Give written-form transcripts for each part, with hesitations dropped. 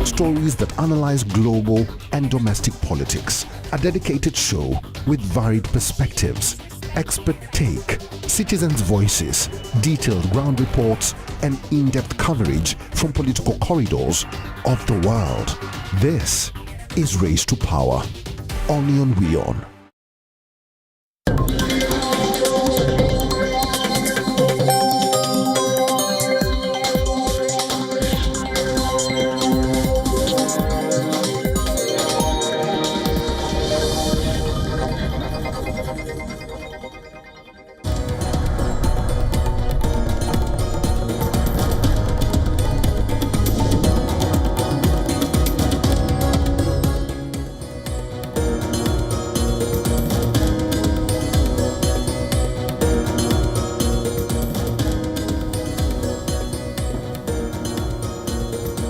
Stories that analyze global and domestic politics. A dedicated show with varied perspectives, expert take, citizens' voices, detailed ground reports, and in-depth coverage from political corridors of the world. This is Race to Power, only on WION.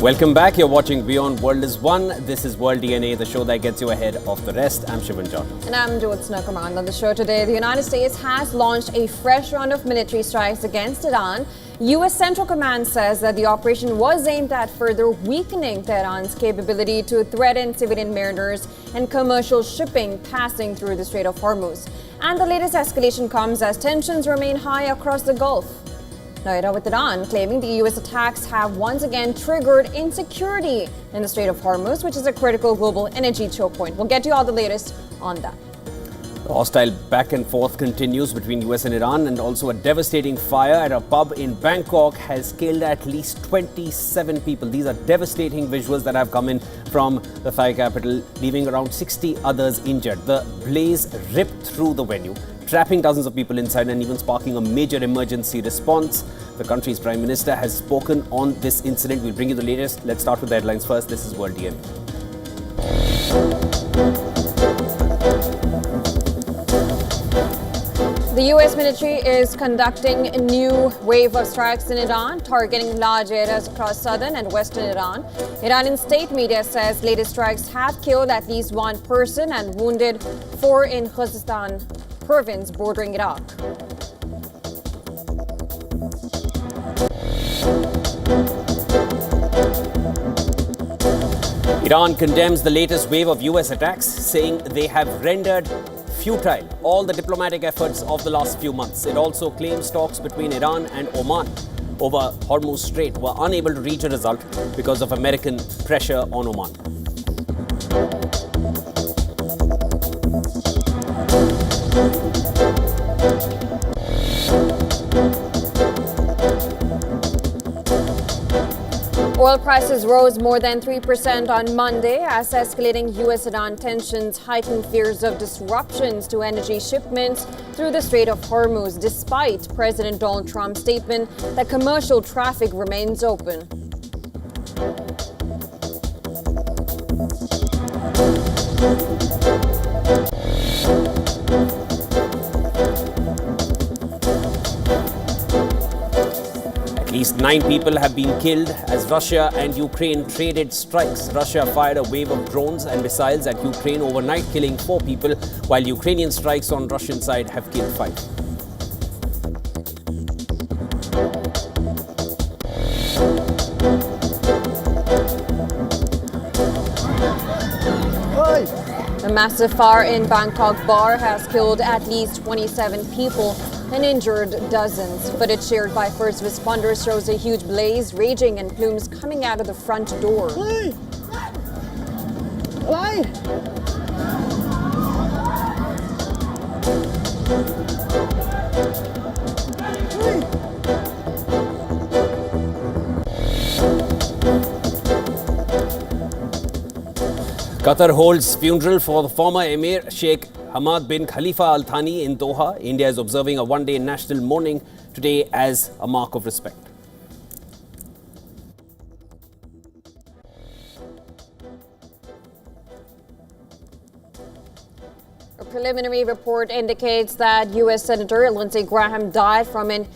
Welcome back. You're watching WION World is One. This is World DNA, the show that gets you ahead of the rest. I'm Shivan John. And I'm Jyotsna Command. On the show today, the United States has launched a fresh round of military strikes against Iran. U.S. Central Command says that the operation was aimed at further weakening Tehran's capability to threaten civilian mariners and commercial shipping passing through the Strait of Hormuz. And the latest escalation comes as tensions remain high across the Gulf. Now, with Iran claiming the U.S. attacks have once again triggered insecurity in the Strait of Hormuz, which is a critical global energy choke point. We'll get you all the latest on that. The hostile back and forth continues between U.S. and Iran, and also a devastating fire at a pub in Bangkok has killed at least 27 people. These are devastating visuals that have come in from the Thai capital, leaving around 60 others injured. The blaze ripped through the venue, trapping dozens of people inside and even sparking a major emergency response. The country's Prime Minister has spoken on this incident. We'll bring you the latest. Let's start with the headlines first. This is World DNA. The U.S. military is conducting a new wave of strikes in Iran, targeting large areas across southern and western Iran. Iranian state media says latest strikes have killed at least one person and wounded 4 in Khuzestan province bordering Iraq. Iran condemns the latest wave of U.S. attacks, saying they have rendered futile all the diplomatic efforts of the last few months. It also claims talks between Iran and Oman over Hormuz Strait were unable to reach a result because of American pressure on Oman. Oil prices rose more than 3% on Monday as escalating U.S.-Iran tensions heightened fears of disruptions to energy shipments through the Strait of Hormuz, despite President Donald Trump's statement that commercial traffic remains open. At least 9 people have been killed as Russia and Ukraine traded strikes. Russia fired a wave of drones and missiles at Ukraine overnight, killing 4 people, while Ukrainian strikes on Russian side have killed 5. A massive fire in Bangkok bar has killed at least 27 people and injured dozens. Footage shared by first responders shows a huge blaze raging and plumes coming out of the front door. Qatar holds funeral for the former Emir Sheikh Hamad bin Khalifa Al Thani in Doha. India is observing a one-day national mourning today as a mark of respect. A preliminary report indicates that U.S. Senator Lindsey Graham died from an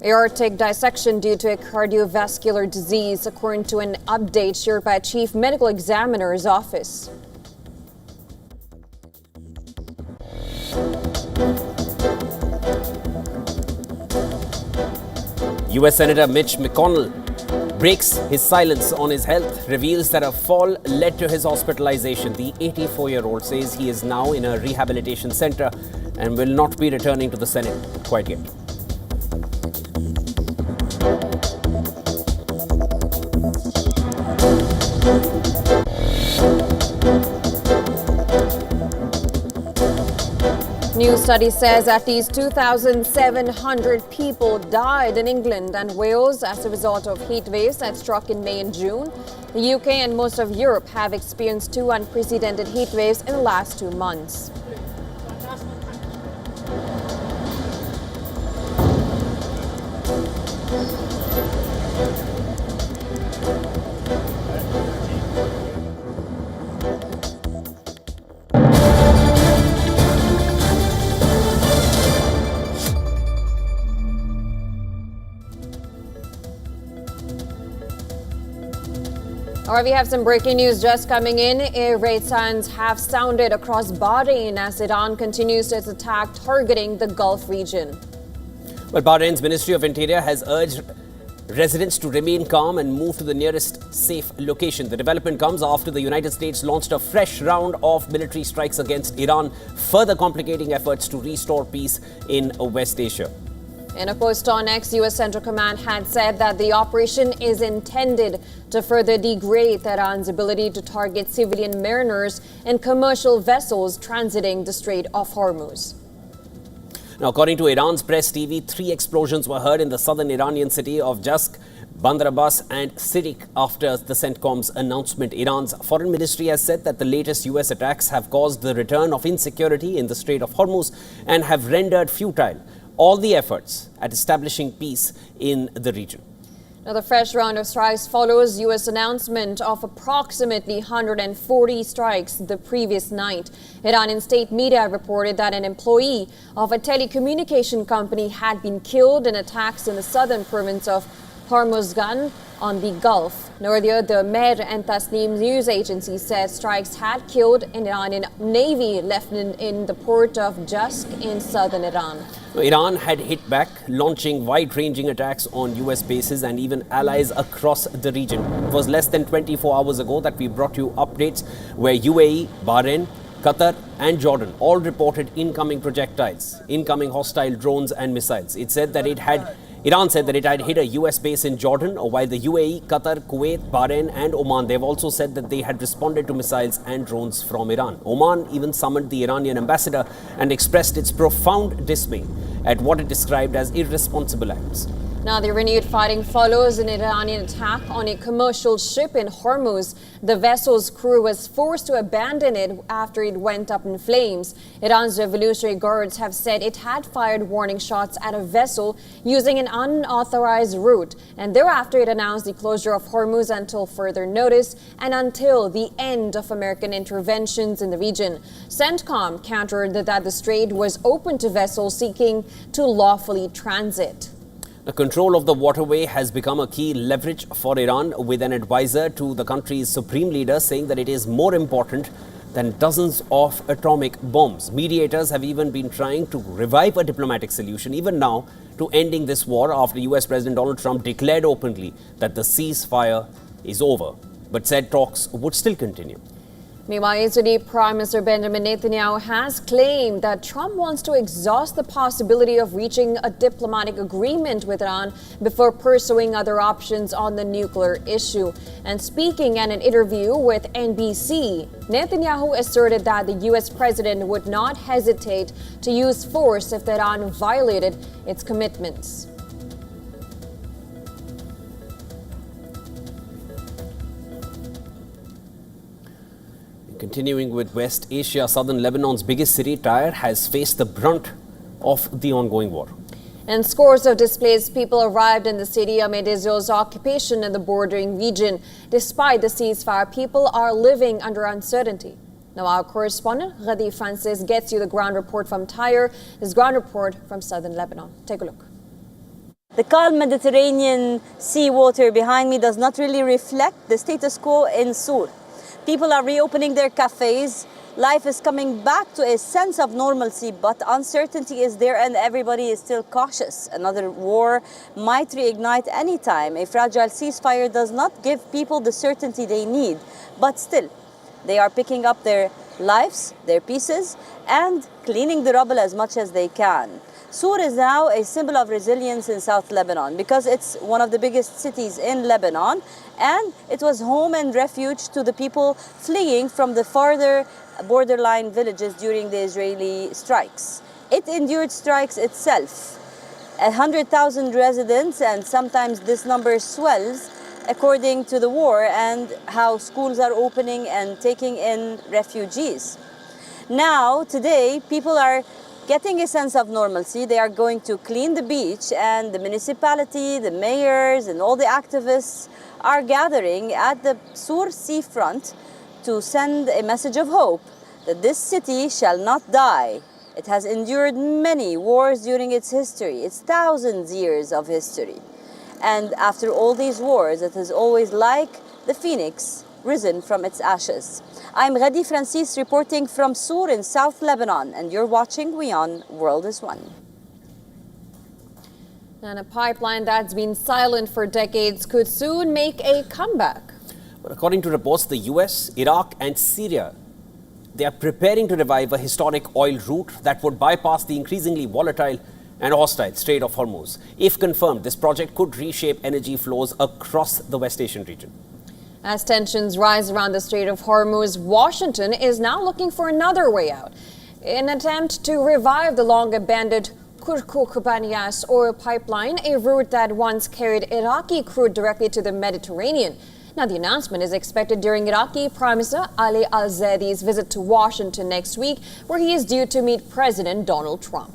aortic dissection due to a cardiovascular disease, according to an update shared by Chief Medical Examiner's office. U.S. Senator Mitch McConnell breaks his silence on his health, reveals that a fall led to his hospitalization. The 84-year-old says he is now in a rehabilitation center and will not be returning to the Senate quite yet. New study says at least 2,700 people died in England and Wales as a result of heat waves that struck in May and June. The UK and most of Europe have experienced two unprecedented heat waves in the last 2 months. All right, we have some breaking news just coming in. Air raid signs have sounded across Bahrain as Iran continues its attack targeting the Gulf region. Well, Bahrain's Ministry of Interior has urged residents to remain calm and move to the nearest safe location. The development comes after the United States launched a fresh round of military strikes against Iran, further complicating efforts to restore peace in West Asia. In a post on X, U.S. Central Command had said that the operation is intended to further degrade Tehran's ability to target civilian mariners and commercial vessels transiting the Strait of Hormuz. Now, according to Iran's press TV, 3 explosions were heard in the southern Iranian city of Jask, Bandar Abbas and Sirik after the CENTCOM's announcement. Iran's foreign ministry has said that the latest U.S. attacks have caused the return of insecurity in the Strait of Hormuz and have rendered futile all the efforts at establishing peace in the region. Now, the fresh round of strikes follows U.S. announcement of approximately 140 strikes the previous night. Iranian state media reported that an employee of a telecommunication company had been killed in attacks in the southern province of Hormuzgan on the Gulf. Earlier, the Mehr and Tasnim news agency said strikes had killed an Iranian Navy lieutenant in the port of Jask in southern Iran. Iran had hit back, launching wide-ranging attacks on U.S. bases and even allies across the region. It was less than 24 hours ago that we brought you updates where UAE, Bahrain, Qatar and Jordan all reported incoming projectiles, incoming hostile drones and missiles. Iran said that it had hit a U.S. base in Jordan, while the UAE, Qatar, Kuwait, Bahrain and Oman, they've also said that they had responded to missiles and drones from Iran. Oman even summoned the Iranian ambassador and expressed its profound dismay at what it described as irresponsible acts. Now, the renewed fighting follows an Iranian attack on a commercial ship in Hormuz. The vessel's crew was forced to abandon it after it went up in flames. Iran's Revolutionary Guards have said it had fired warning shots at a vessel using an unauthorized route. And thereafter, it announced the closure of Hormuz until further notice and until the end of American interventions in the region. CENTCOM countered that the strait was open to vessels seeking to lawfully transit. The control of the waterway has become a key leverage for Iran, with an advisor to the country's supreme leader saying that it is more important than dozens of atomic bombs. Mediators have even been trying to revive a diplomatic solution, even now, to ending this war after US President Donald Trump declared openly that the ceasefire is over, but said talks would still continue. Meanwhile, Israeli Prime Minister Benjamin Netanyahu has claimed that Trump wants to exhaust the possibility of reaching a diplomatic agreement with Iran before pursuing other options on the nuclear issue. And speaking in an interview with NBC, Netanyahu asserted that the U.S. president would not hesitate to use force if Iran violated its commitments. Continuing with West Asia, southern Lebanon's biggest city, Tyre, has faced the brunt of the ongoing war. And scores of displaced people arrived in the city amid Israel's occupation in the bordering region. Despite the ceasefire, people are living under uncertainty. Now, our correspondent, Ghadi Francis, gets you the ground report from Tyre. This ground report from southern Lebanon. Take a look. The calm Mediterranean sea water behind me does not really reflect the status quo in Sur. People are reopening their cafes, life is coming back to a sense of normalcy, but uncertainty is there and everybody is still cautious. Another war might reignite anytime. A fragile ceasefire does not give people the certainty they need, but still, they are picking up their lives, their pieces, and cleaning the rubble as much as they can. Sur is now a symbol of resilience in South Lebanon because it's one of the biggest cities in Lebanon, and it was home and refuge to the people fleeing from the farther borderline villages during the Israeli strikes. It endured strikes itself. 100,000 residents, and sometimes this number swells according to the war and how schools are opening and taking in refugees. Now, today, people are getting a sense of normalcy. They are going to clean the beach, and the municipality, the mayors, and all the activists are gathering at the Sur seafront to send a message of hope that this city shall not die. It has endured many wars during its history, its thousands years of history. And after all these wars, it is always like the phoenix risen from its ashes. I'm Ghadi Francis reporting from Sur in South Lebanon, and you're watching WION World is One. And a pipeline that's been silent for decades could soon make a comeback. But according to reports, the US, Iraq and Syria, they are preparing to revive a historic oil route that would bypass the increasingly volatile and hostile Strait of Hormuz. If confirmed, this project could reshape energy flows across the West Asian region. As tensions rise around the Strait of Hormuz, Washington is now looking for another way out. In an attempt to revive the long-abandoned Kirkuk-Banyas oil pipeline, a route that once carried Iraqi crude directly to the Mediterranean. Now, the announcement is expected during Iraqi Prime Minister Ali al-Zaid's visit to Washington next week, where he is due to meet President Donald Trump.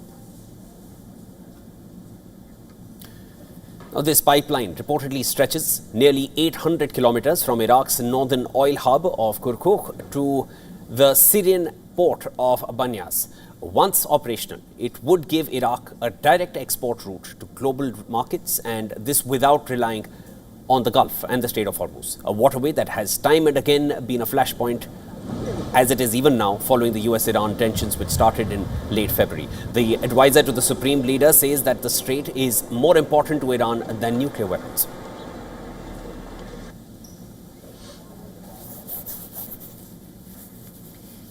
Now, this pipeline reportedly stretches nearly 800 kilometers from Iraq's northern oil hub of Kirkuk to the Syrian port of Banyas. Once operational, it would give Iraq a direct export route to global markets, and this without relying on the Gulf and the Strait of Hormuz, a waterway that has time and again been a flashpoint, as it is even now, following the US-Iran tensions which started in late February. The advisor to the Supreme Leader says that the strait is more important to Iran than nuclear weapons.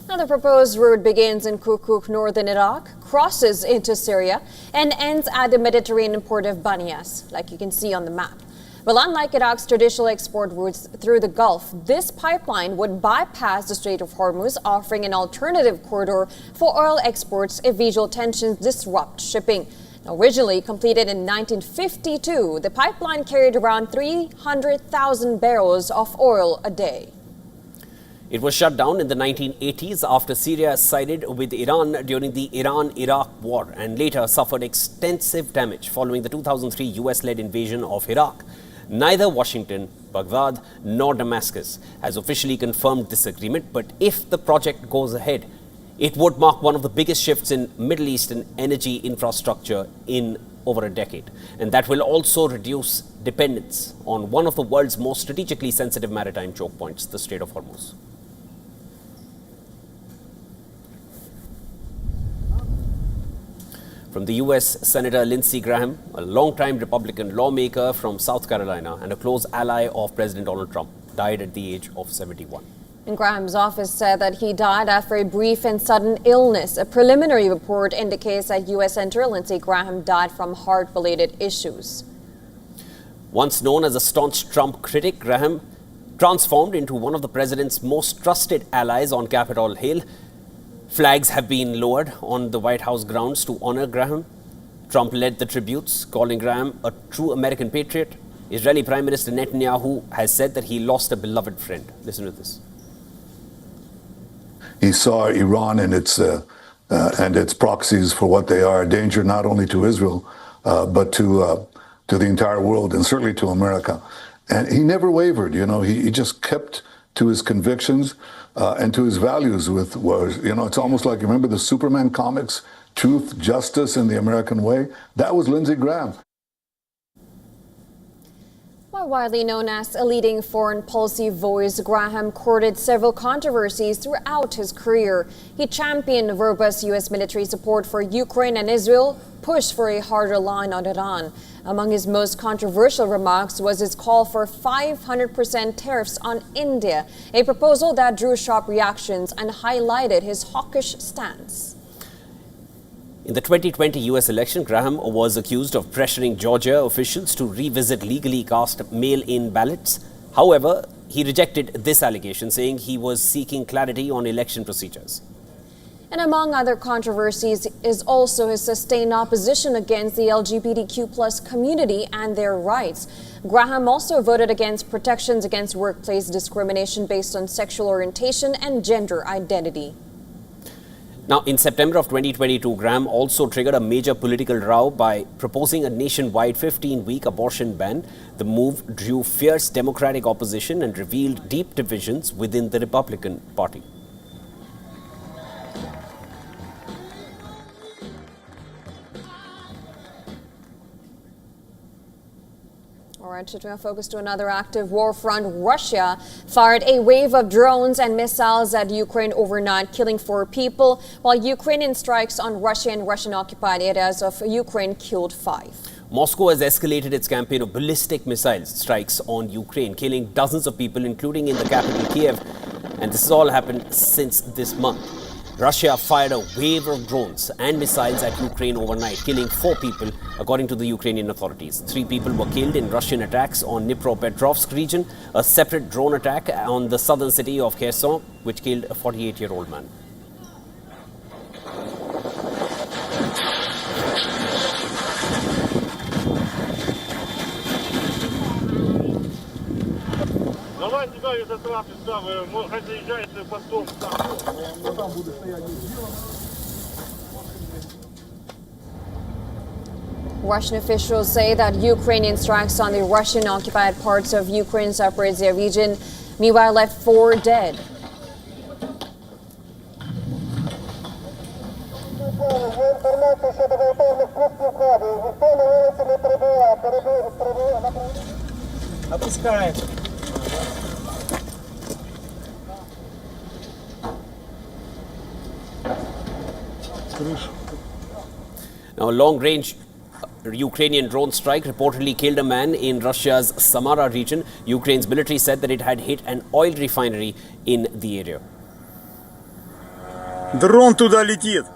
Now, the proposed route begins in Kirkuk, northern Iraq, crosses into Syria, and ends at the Mediterranean port of Banyas, like you can see on the map. Well, unlike Iraq's traditional export routes through the Gulf, this pipeline would bypass the Strait of Hormuz, offering an alternative corridor for oil exports if regional tensions disrupt shipping. Now, originally completed in 1952, the pipeline carried around 300,000 barrels of oil a day. It was shut down in the 1980s after Syria sided with Iran during the Iran-Iraq war and later suffered extensive damage following the 2003 US-led invasion of Iraq. Neither Washington, Baghdad, nor Damascus has officially confirmed this agreement, but if the project goes ahead, it would mark one of the biggest shifts in Middle Eastern energy infrastructure in over a decade. And that will also reduce dependence on one of the world's most strategically sensitive maritime choke points, the Strait of Hormuz. From the US, Senator Lindsey Graham, a longtime Republican lawmaker from South Carolina and a close ally of President Donald Trump, died at the age of 71. And Graham's office said that he died after a brief and sudden illness. A preliminary report indicates that US Senator Lindsey Graham died from heart-related issues. Once known as a staunch Trump critic, Graham transformed into one of the president's most trusted allies on Capitol Hill. Flags have been lowered on the White House grounds to honor Graham. Trump led the tributes, calling Graham a true American patriot. Israeli Prime Minister Netanyahu has said that he lost a beloved friend. Listen to this. He saw Iran and its proxies for what they are, a danger not only to Israel, but to the entire world and certainly to America. And he never wavered. You know, he just kept to his convictions and to his values. It's almost like, you remember the Superman comics, Truth, Justice, and the American Way? That was Lindsey Graham. More widely known as a leading foreign policy voice, Graham courted several controversies throughout his career. He championed robust U.S. military support for Ukraine and Israel, pushed for a harder line on Iran. Among his most controversial remarks was his call for 500% tariffs on India, a proposal that drew sharp reactions and highlighted his hawkish stance. In the 2020 U.S. election, Graham was accused of pressuring Georgia officials to revisit legally cast mail-in ballots. However, he rejected this allegation, saying he was seeking clarity on election procedures. And among other controversies is also his sustained opposition against the LGBTQ+ community and their rights. Graham also voted against protections against workplace discrimination based on sexual orientation and gender identity. Now, in September of 2022, Graham also triggered a major political row by proposing a nationwide 15-week abortion ban. The move drew fierce Democratic opposition and revealed deep divisions within the Republican Party. All right, shifting our focus to another active war front. Russia fired a wave of drones and missiles at Ukraine overnight, killing 4 people, while Ukrainian strikes on Russia and Russian-occupied areas of Ukraine killed 5. Moscow has escalated its campaign of ballistic missile strikes on Ukraine, killing dozens of people, including in the capital, Kiev. And this has all happened since this month. Russia fired a wave of drones and missiles at Ukraine overnight, killing 4 people, according to the Ukrainian authorities. 3 people were killed in Russian attacks on Dnipropetrovsk region, a separate drone attack on the southern city of Kherson, which killed a 48-year-old man. Russian officials say that Ukrainian strikes on the Russian-occupied parts of Ukraine's Zaporizhzhia region, meanwhile left 4 dead. Now, a long-range Ukrainian drone strike reportedly killed a man in Russia's Samara region. Ukraine's military said that it had hit an oil refinery in the area. Дрон туда летит.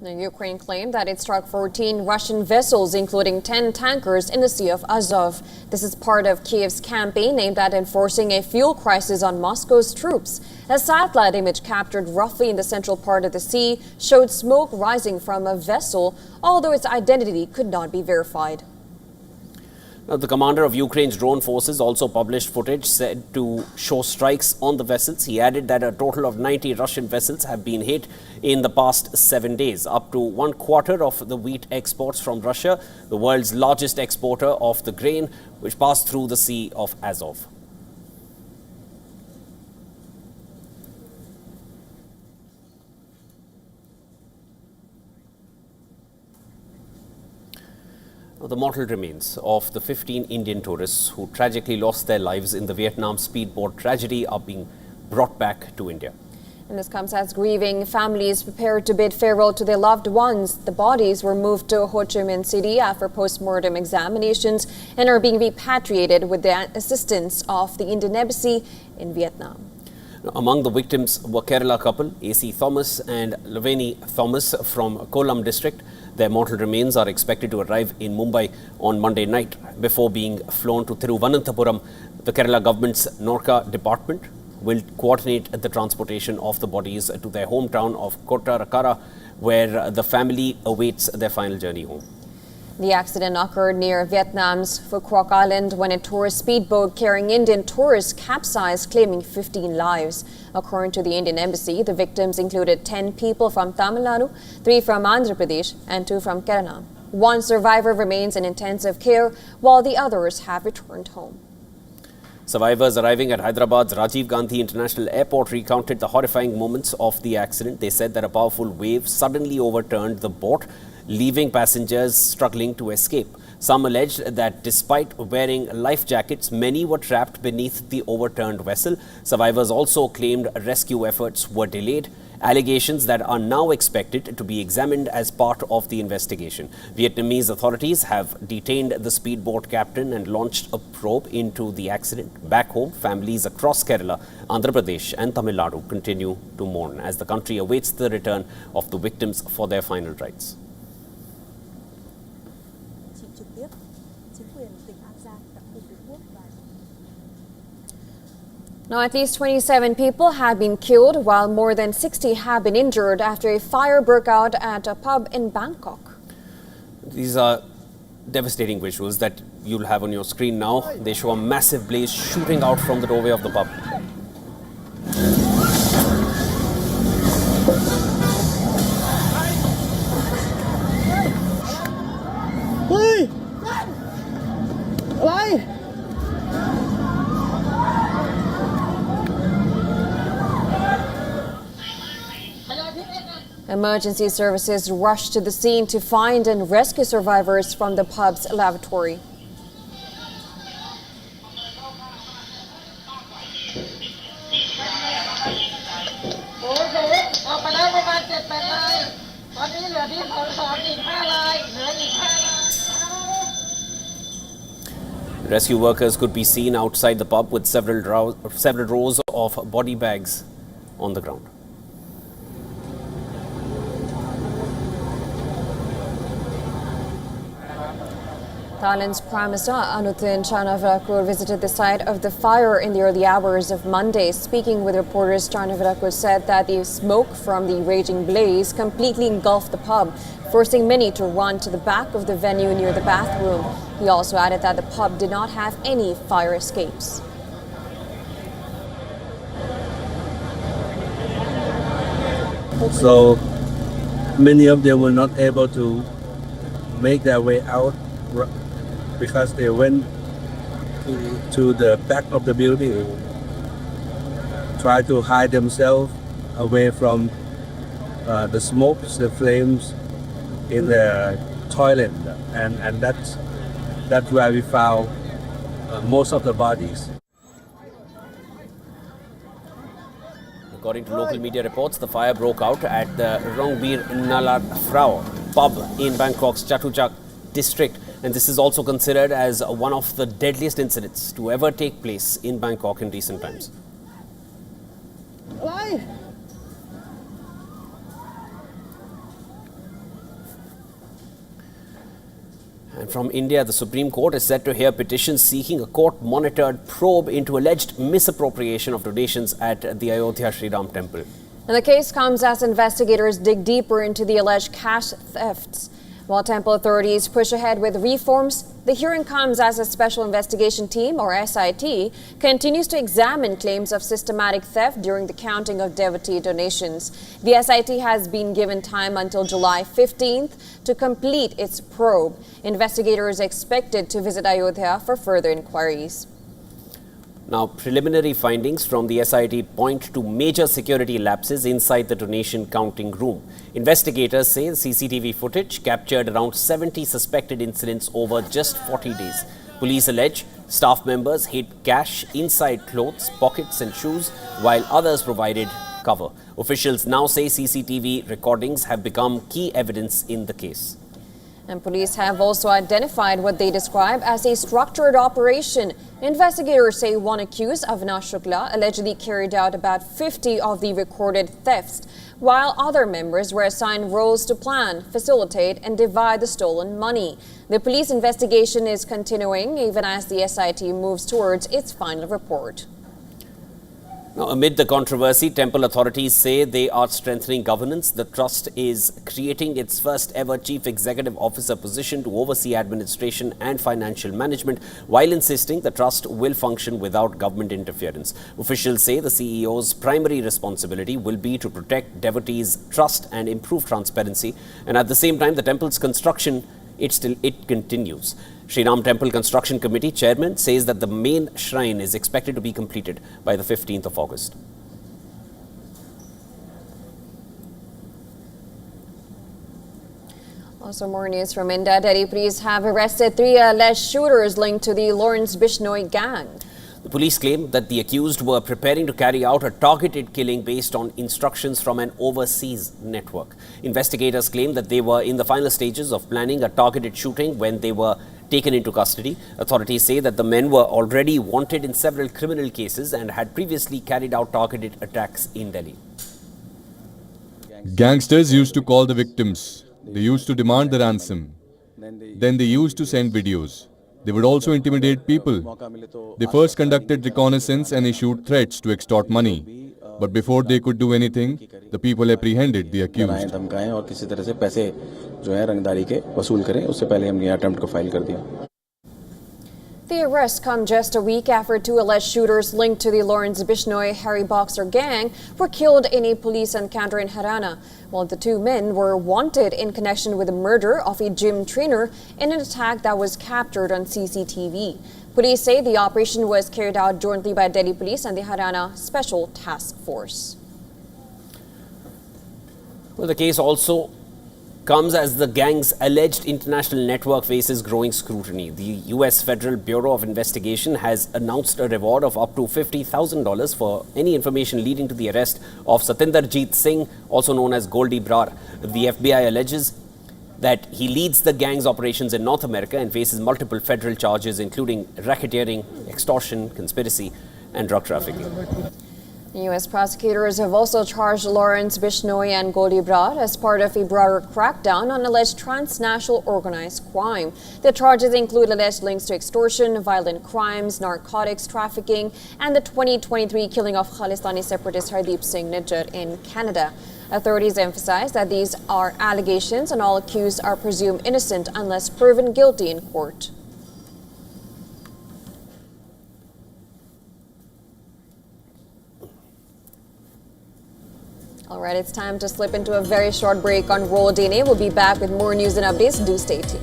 The Ukraine claimed that it struck 14 Russian vessels, including 10 tankers, in the Sea of Azov. This is part of Kiev's campaign aimed at enforcing a fuel crisis on Moscow's troops. A satellite image captured roughly in the central part of the sea showed smoke rising from a vessel, although its identity could not be verified. Now, the commander of Ukraine's drone forces also published footage said to show strikes on the vessels. He added that a total of 90 Russian vessels have been hit in the past 7 days, up to 1/4 of the wheat exports from Russia, the world's largest exporter of the grain, which passed through the Sea of Azov. The mortal remains of the 15 Indian tourists who tragically lost their lives in the Vietnam speedboat tragedy are being brought back to India. And this comes as grieving families prepare to bid farewell to their loved ones. The bodies were moved to Ho Chi Minh City after post-mortem examinations and are being repatriated with the assistance of the Indian Embassy in Vietnam. Now, among the victims were Kerala couple AC Thomas and Laveni Thomas from Kollam district. Their mortal remains are expected to arrive in Mumbai on Monday night before being flown to Thiruvananthapuram. The Kerala government's Norca department will coordinate the transportation of the bodies to their hometown of Kottarakara, where the family awaits their final journey home. The accident occurred near Vietnam's Phu Quoc Island when a tourist speedboat carrying Indian tourists capsized, claiming 15 lives. According to the Indian Embassy, the victims included 10 people from Tamil Nadu, 3 from Andhra Pradesh, and 2 from Kerala. 1 survivor remains in intensive care, while the others have returned home. Survivors arriving at Hyderabad's Rajiv Gandhi International Airport recounted the horrifying moments of the accident. They said that a powerful wave suddenly overturned the boat, leaving passengers struggling to escape. Some alleged that despite wearing life jackets, many were trapped beneath the overturned vessel. Survivors also claimed rescue efforts were delayed. Allegations that are now expected to be examined as part of the investigation. Vietnamese authorities have detained the speedboat captain and launched a probe into the accident. Back home, families across Kerala, Andhra Pradesh and Tamil Nadu continue to mourn as the country awaits the return of the victims for their final rites. Now, at least 27 people have been killed while more than 60 have been injured after a fire broke out at a pub in Bangkok. These are devastating visuals that you'll have on your screen now. They show a massive blaze shooting out from the doorway of the pub. Emergency services rushed to the scene to find and rescue survivors from the pub's lavatory. Rescue workers could be seen outside the pub with several rows of body bags on the ground. Thailand's Prime Minister Anutin Charnvirakul visited the site of the fire in the early hours of Monday. Speaking with reporters, Charnvirakul said that the smoke from the raging blaze completely engulfed the pub, forcing many to run to the back of the venue near the bathroom. He also added that the pub did not have any fire escapes. So many of them were not able to make their way out because they went to the back of the building, try to hide themselves away from the smokes, the flames in the toilet, and that's where we found most of the bodies. According to local media reports, the fire broke out at the Rongbir Nalar Frau pub in Bangkok's Chatuchak district, and this is also considered as one of the deadliest incidents to ever take place in Bangkok in recent times. And from India, the Supreme Court is set to hear petitions seeking a court-monitored probe into alleged misappropriation of donations at the Ayodhya Sri Ram temple. And the case comes as investigators dig deeper into the alleged cash thefts. While temple authorities push ahead with reforms, the hearing comes as a Special Investigation Team, or SIT, continues to examine claims of systematic theft during the counting of devotee donations. The SIT has been given time until July 15th to complete its probe. Investigators are expected to visit Ayodhya for further inquiries. Now, preliminary findings from the SIT point to major security lapses inside the donation counting room. Investigators say the CCTV footage captured around 70 suspected incidents over just 40 days. Police allege staff members hid cash inside clothes, pockets and shoes, while others provided cover. Officials now say CCTV recordings have become key evidence in the case. And police have also identified what they describe as a structured operation. Investigators say one accused, Avinash Shukla, allegedly carried out about 50 of the recorded thefts, while other members were assigned roles to plan, facilitate and divide the stolen money. The police investigation is continuing even as the SIT moves towards its final report. Now, amid the controversy, temple authorities say they are strengthening governance. The trust is creating its first ever chief executive officer position to oversee administration and financial management, while insisting the trust will function without government interference. Officials say the CEO's primary responsibility will be to protect devotees' trust and improve transparency. And at the same time, the temple's construction, it continues. Sri Ram Temple Construction Committee chairman says that the main shrine is expected to be completed by the 15th of August. Also, more news from India. Delhi police have arrested 3 alleged shooters linked to the Lawrence Bishnoi gang. The police claim that the accused were preparing to carry out a targeted killing based on instructions from an overseas network. Investigators claim that they were in the final stages of planning a targeted shooting when they were taken into custody. Authorities say that the men were already wanted in several criminal cases and had previously carried out targeted attacks in Delhi. Gangsters used to call the victims. They used to demand the ransom. Then they used to send videos. They would also intimidate people. They first conducted reconnaissance and issued threats to extort money. But before they could do anything, the people apprehended the accused. The arrests come just a week after 2 alleged shooters linked to the Lawrence Bishnoi Harry Boxer gang were killed in a police encounter in Haryana, while the 2 men were wanted in connection with the murder of a gym trainer in an attack that was captured on CCTV. Police say the operation was carried out jointly by Delhi Police and the Haryana Special Task Force. Well, the case also comes as the gang's alleged international network faces growing scrutiny. The U.S. Federal Bureau of Investigation has announced a reward of up to $50,000 for any information leading to the arrest of Satinderjeet Singh, also known as Goldie Brar. The FBI alleges that he leads the gang's operations in North America and faces multiple federal charges, including racketeering, extortion, conspiracy, and drug trafficking. U.S. prosecutors have also charged Lawrence Bishnoi and Goldie Brar as part of a broader crackdown on alleged transnational organized crime. The charges include alleged links to extortion, violent crimes, narcotics trafficking, and the 2023 killing of Khalistani separatist Hardeep Singh Nijjar in Canada. Authorities emphasize that these are allegations and all accused are presumed innocent unless proven guilty in court. All right, it's time to slip into a very short break on Roll DNA. We'll be back with more news and updates. Do stay tuned.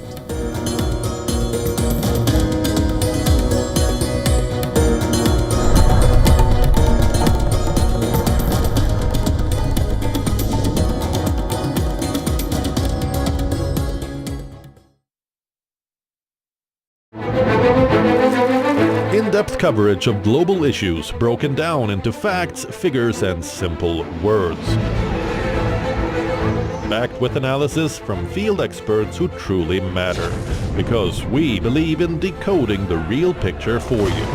In-depth coverage of global issues broken down into facts, figures, and simple words. Backed with analysis from field experts who truly matter, because we believe in decoding the real picture for you.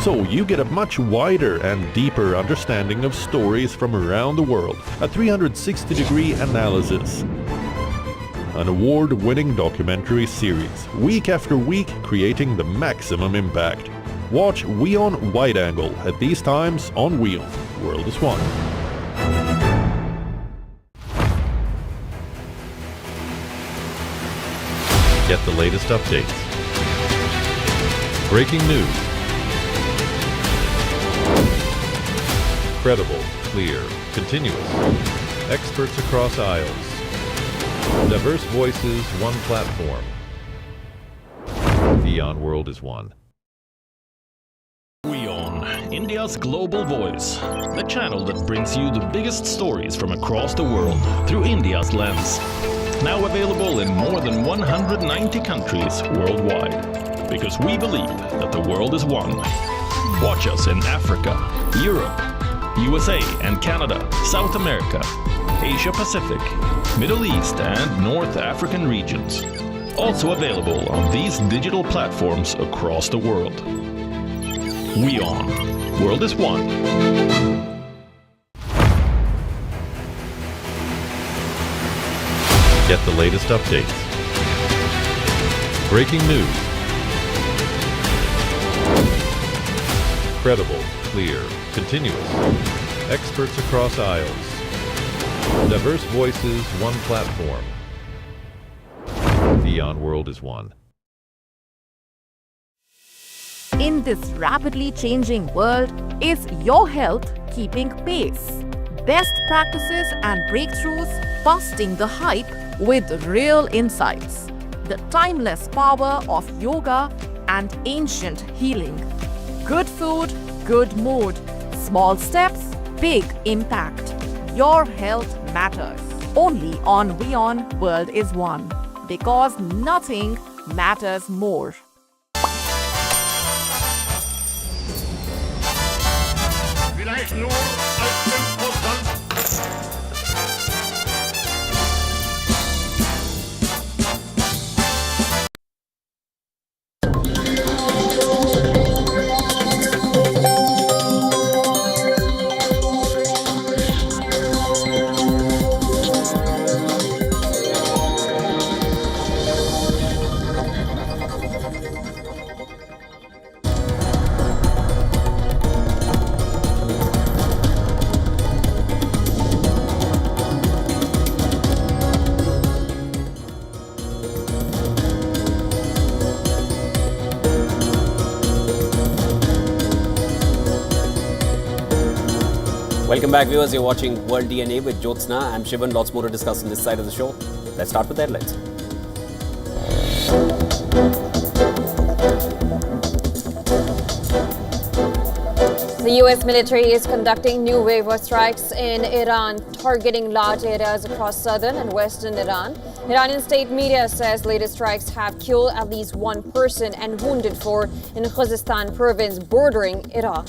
So you get a much wider and deeper understanding of stories from around the world, a 360-degree analysis. An award-winning documentary series, week after week creating the maximum impact. Watch WION Wide Angle at these times on WION. World is One. Get the latest updates. Breaking news. Credible, clear, continuous. Experts across aisles. Diverse voices, one platform. WION World is One. WION, India's global voice. The channel that brings you the biggest stories from across the world through India's lens. Now available in more than 190 countries worldwide. Because we believe that the world is one. Watch us in Africa, Europe, USA and Canada, South America, Asia Pacific, Middle East and North African regions. Also available on these digital platforms across the world. WION. World is One. Get the latest updates. Breaking news. Credible, clear, continuous. Experts across aisles. Diverse voices, one platform. WION World is One. In this rapidly changing world, is your health keeping pace? Best practices and breakthroughs, busting the hype with real insights. the timeless power of yoga and ancient healing. Good food, good mood. Small steps, big impact. Your health matters. Only on WION World is One. Because nothing matters more. Vielleicht nur als 5%. Welcome back, viewers. You're watching World DNA with Jyotsna. I'm Shivan. Lots more to discuss on this side of the show. Let's start with the headlines. The U.S. military is conducting new wave of strikes in Iran, targeting large areas across southern and western Iran. Iranian state media says latest strikes have killed at least one person and wounded four in Khuzestan province bordering Iraq.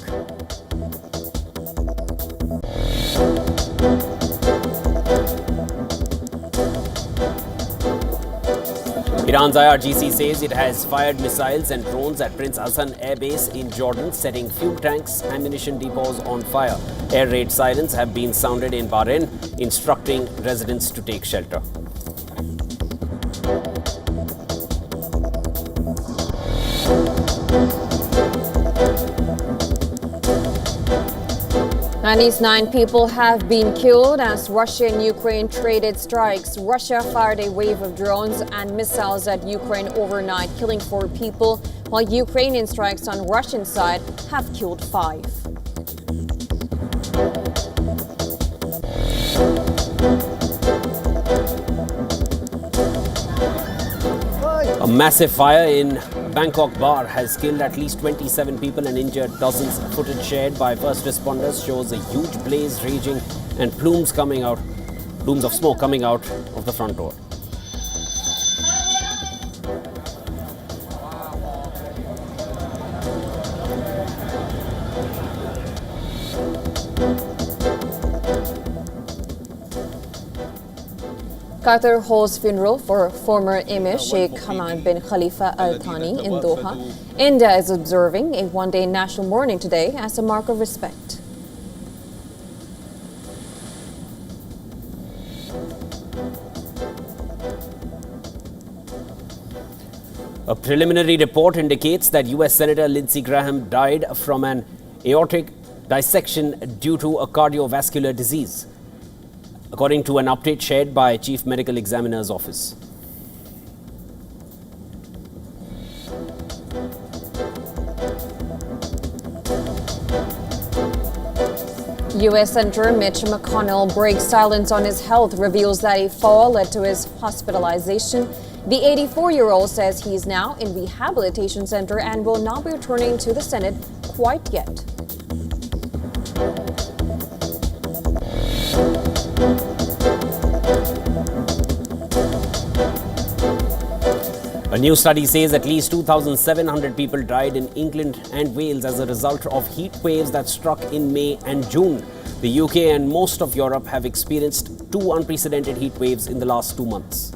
Iran's IRGC says it has fired missiles and drones at Prince Hassan Air Base in Jordan, setting fuel tanks, ammunition depots on fire. Air raid sirens have been sounded in Bahrain, instructing residents to take shelter. At least 9 people have been killed as Russia and Ukraine traded strikes. Russia fired a wave of drones and missiles at Ukraine overnight, killing 4 people, while Ukrainian strikes on Russian side have killed 5. A massive fire in Bangkok bar has killed at least 27 people and injured dozens. Footage shared by first responders shows a huge blaze raging and plumes of smoke coming out of the front door. Qatar holds funeral for former Emir Sheikh Hamad bin Khalifa Al Thani in Doha. India is observing a one-day national mourning today as a mark of respect. A preliminary report indicates that US Senator Lindsey Graham died from an aortic dissection due to a cardiovascular disease, according to an update shared by Chief Medical Examiner's Office. U.S. Senator Mitch McConnell breaks silence on his health, reveals that a fall led to his hospitalization. The 84-year-old says he is now in rehabilitation center and will not be returning to the Senate quite yet. A new study says at least 2,700 people died in England and Wales as a result of heat waves that struck in May and June. The UK and most of Europe have experienced 2 unprecedented heat waves in the last 2 months.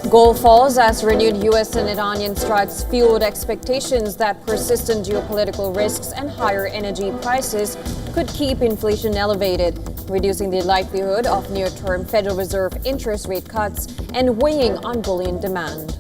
Goal falls as renewed U.S. and Iranian strikes fueled expectations that persistent geopolitical risks and higher energy prices could keep inflation elevated, reducing the likelihood of near-term Federal Reserve interest rate cuts and weighing on bullion demand.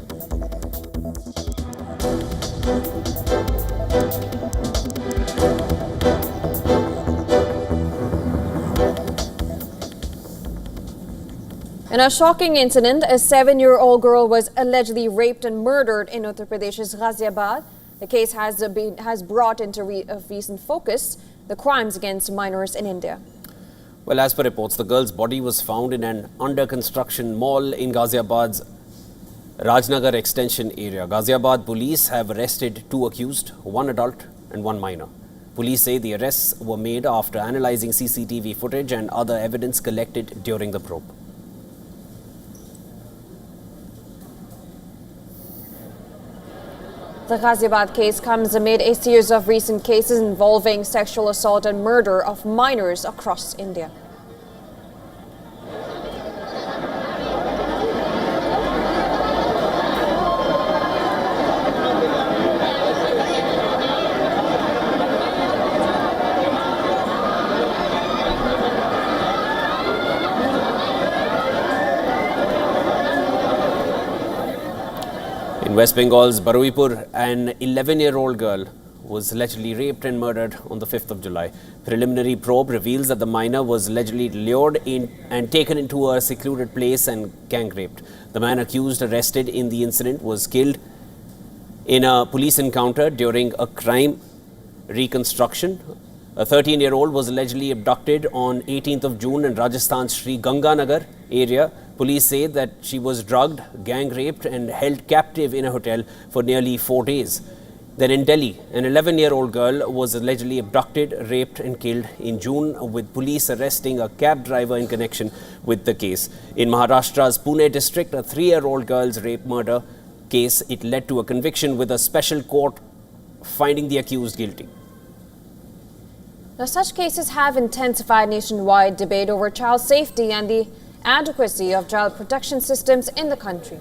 In a shocking incident, a 7-year-old girl was allegedly raped and murdered in Uttar Pradesh's Ghaziabad. The case has brought into recent focus the crimes against minors in India. Well, as per reports, the girl's body was found in an under-construction mall in Ghaziabad's Rajnagar extension area. Ghaziabad police have arrested 2 accused, 1 adult and 1 minor. Police say the arrests were made after analyzing CCTV footage and other evidence collected during the probe. The Ghaziabad case comes amid a series of recent cases involving sexual assault and murder of minors across India. In West Bengal's Baruipur, an 11-year-old girl was allegedly raped and murdered on the 5th of July. Preliminary probe reveals that the minor was allegedly lured in and taken into a secluded place and gang raped. The man accused arrested in the incident was killed in a police encounter during a crime reconstruction. A 13-year-old was allegedly abducted on 18th of June in Rajasthan's Sri Ganganagar area. Police say that she was drugged, gang raped and held captive in a hotel for nearly 4 days. Then in Delhi, an 11-year-old girl was allegedly abducted, raped and killed in June, with police arresting a cab driver in connection with the case. In Maharashtra's Pune district, a 3-year-old girl's rape murder case, it led to a conviction with a special court finding the accused guilty. Now, such cases have intensified nationwide debate over child safety and the adequacy of child protection systems in the country.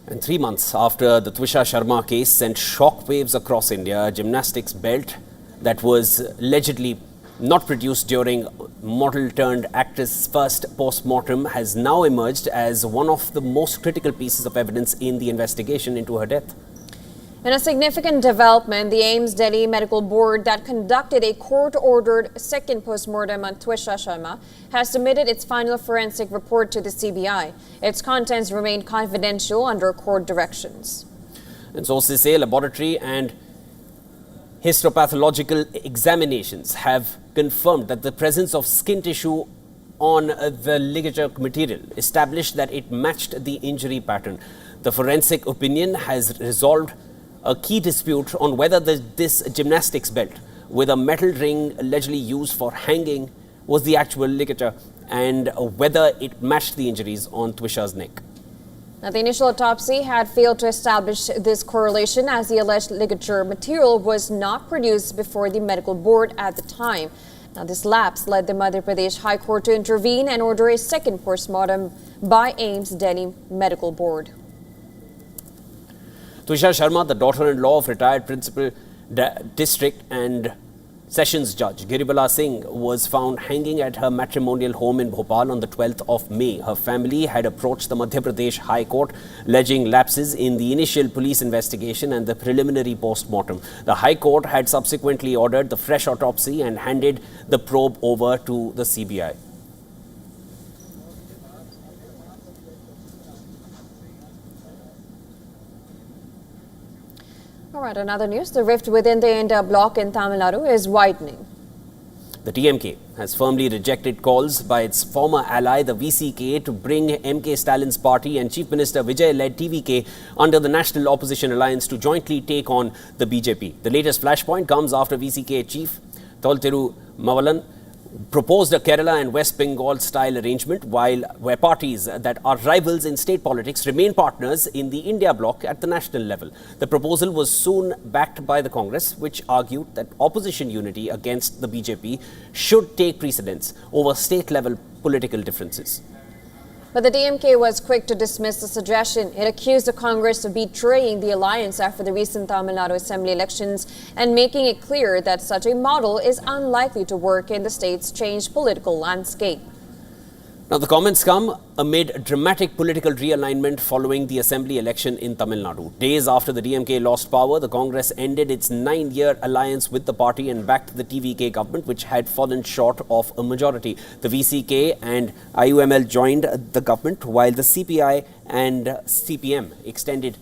And 3 months after the Twisha Sharma case sent shockwaves across India, a gymnastics belt that was allegedly not produced during model-turned-actress' first post-mortem has now emerged as one of the most critical pieces of evidence in the investigation into her death. In a significant development, the AIIMS Delhi Medical Board that conducted a court-ordered second post-mortem on Twisha Sharma has submitted its final forensic report to the CBI. Its contents remain confidential under court directions. And sources say laboratory and histopathological examinations have confirmed that the presence of skin tissue on the ligature material established that it matched the injury pattern. The forensic opinion has resolved a key dispute on whether this gymnastics belt with a metal ring allegedly used for hanging was the actual ligature and whether it matched the injuries on Twisha's neck. Now, the initial autopsy had failed to establish this correlation as the alleged ligature material was not produced before the medical board at the time. Now, this lapse led the Madhya Pradesh High Court to intervene and order a second post-mortem by AIIMS Delhi Medical Board. Twisha Sharma, the daughter-in-law of retired Principal District and Sessions Judge Giribala Singh, was found hanging at her matrimonial home in Bhopal on the 12th of May. Her family had approached the Madhya Pradesh High Court alleging lapses in the initial police investigation and the preliminary post-mortem. The High Court had subsequently ordered the fresh autopsy and handed the probe over to the CBI. All right, another news. The rift within the India bloc in Tamil Nadu is widening. The TMK has firmly rejected calls by its former ally, the VCK, to bring MK Stalin's party and Chief Minister Vijay-led TVK under the National Opposition Alliance to jointly take on the BJP. The latest flashpoint comes after VCK Chief Toltiru Mavalan proposed a Kerala and West Bengal style arrangement where parties that are rivals in state politics remain partners in the India bloc at the national level. The proposal was soon backed by the Congress, which argued that opposition unity against the BJP should take precedence over state level political differences. But the DMK was quick to dismiss the suggestion. It accused the Congress of betraying the alliance after the recent Tamil Nadu Assembly elections and making it clear that such a model is unlikely to work in the state's changed political landscape. Now, the comments come amid dramatic political realignment following the assembly election in Tamil Nadu. Days after the DMK lost power, the Congress ended its 9-year alliance with the party and backed the TVK government, which had fallen short of a majority. The VCK and IUML joined the government, while the CPI and CPM extended